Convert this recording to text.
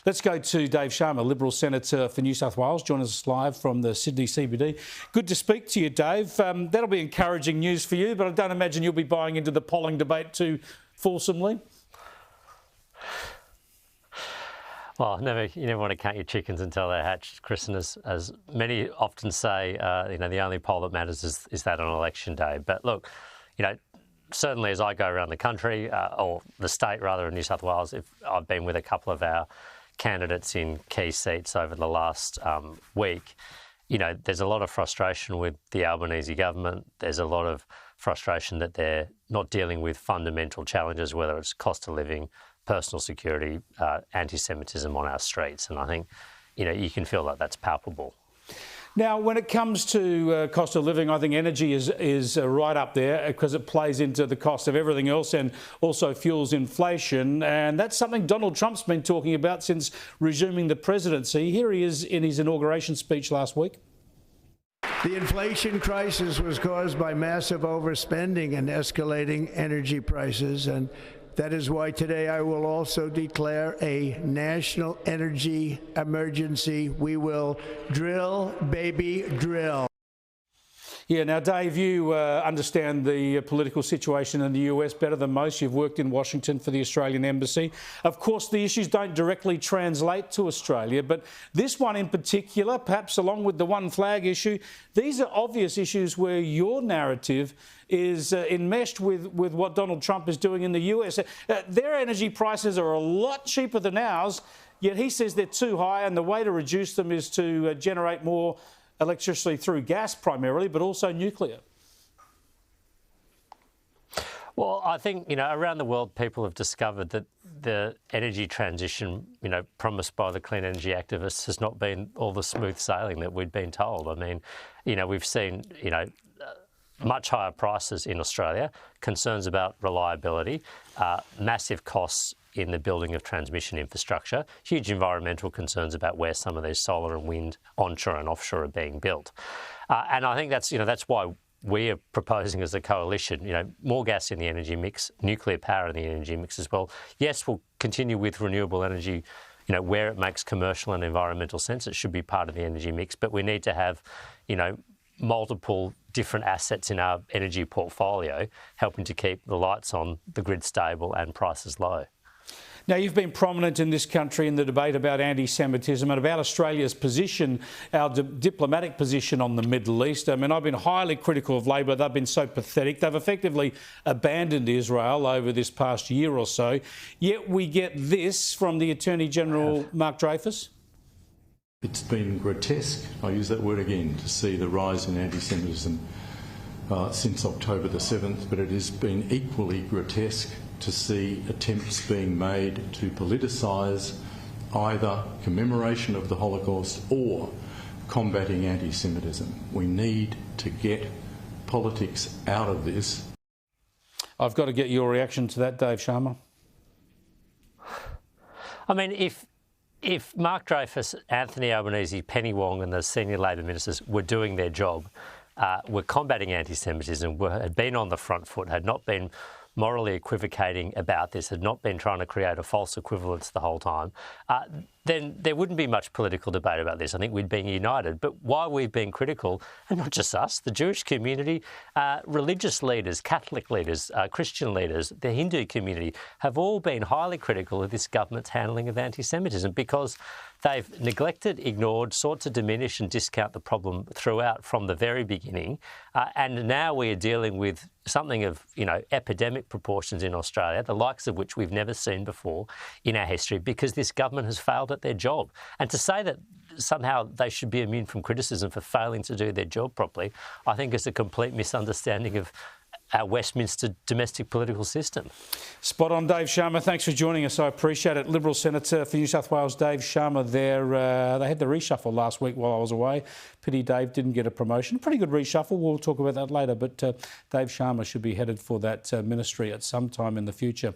Let's go to Dave Sharma, Liberal Senator for New South Wales, joining us live from the Sydney CBD. Good to speak to you, Dave. That'll be encouraging news for you, but I don't imagine you'll be buying into the polling debate too fulsomely. Well, you never want to count your chickens until they're hatched, Chris. And as many often say, the only poll that matters is that on election day. But look, certainly as I go around the country, or the state rather, in New South Wales, I've been with a couple of our candidates in key seats over the last week. There's a lot of frustration with the Albanese government. There's a lot of frustration that they're not dealing with fundamental challenges, whether it's cost of living, personal security, anti-Semitism on our streets. And I think, you can feel that that's palpable. Now, when it comes to cost of living, I think energy is right up there because it plays into the cost of everything else and also fuels inflation. And that's something Donald Trump's been talking about since resuming the presidency. Here he is in his inauguration speech last week. The inflation crisis was caused by massive overspending and escalating energy prices, and that is why today I will also declare a national energy emergency. We will drill, baby, drill. Yeah, now, Dave, you understand the political situation in the US better than most. You've worked in Washington for the Australian Embassy. Of course, the issues don't directly translate to Australia, but this one in particular, perhaps along with the one flag issue, these are obvious issues where your narrative is enmeshed with what Donald Trump is doing in the US. Their energy prices are a lot cheaper than ours, yet he says they're too high, and the way to reduce them is to generate more electricity through gas primarily, but also nuclear. Well, I think, around the world, people have discovered that the energy transition, promised by the clean energy activists has not been all the smooth sailing that we'd been told. I mean, we've seen, much higher prices in Australia, concerns about reliability, massive costs in the building of transmission infrastructure, huge environmental concerns about where some of these solar and wind onshore and offshore are being built. And I think that's why we are proposing as a coalition, more gas in the energy mix, nuclear power in the energy mix as well. Yes, we'll continue with renewable energy, where it makes commercial and environmental sense. It should be part of the energy mix, but we need to have, multiple different assets in our energy portfolio, helping to keep the lights on, the grid stable and prices low. Now, you've been prominent in this country in the debate about anti-Semitism and about Australia's position, our diplomatic position on the Middle East. I mean, I've been highly critical of Labor. They've been so pathetic. They've effectively abandoned Israel over this past year or so. Yet we get this from the Attorney General, Mark Dreyfus. It's been grotesque, I'll use that word again, to see the rise in anti-Semitism since October the 7th, but it has been equally grotesque to see attempts being made to politicise either commemoration of the Holocaust or combating anti-Semitism. We need to get politics out of this. I've got to get your reaction to that, Dave Sharma. I mean, if Mark Dreyfus, Anthony Albanese, Penny Wong and the senior Labor ministers were doing their job, were combating anti-Semitism, had been on the front foot, had not been morally equivocating about this, had not been trying to create a false equivalence the whole time, then there wouldn't be much political debate about this. I think we'd be united. But while we've been critical, and not just us, the Jewish community, religious leaders, Catholic leaders, Christian leaders, the Hindu community have all been highly critical of this government's handling of anti-Semitism because they've neglected, ignored, sought to diminish and discount the problem throughout from the very beginning. And now we are dealing with something of, epidemic proportions in Australia, the likes of which we've never seen before in our history, because this government has failed at their job. And to say that somehow they should be immune from criticism for failing to do their job properly, I think is a complete misunderstanding of our Westminster domestic political system. Spot on, Dave Sharma. Thanks for joining us. I appreciate it. Liberal Senator for New South Wales, Dave Sharma there. They had the reshuffle last week while I was away. Pity Dave didn't get a promotion. Pretty good reshuffle. We'll talk about that later. But Dave Sharma should be headed for that ministry at some time in the future.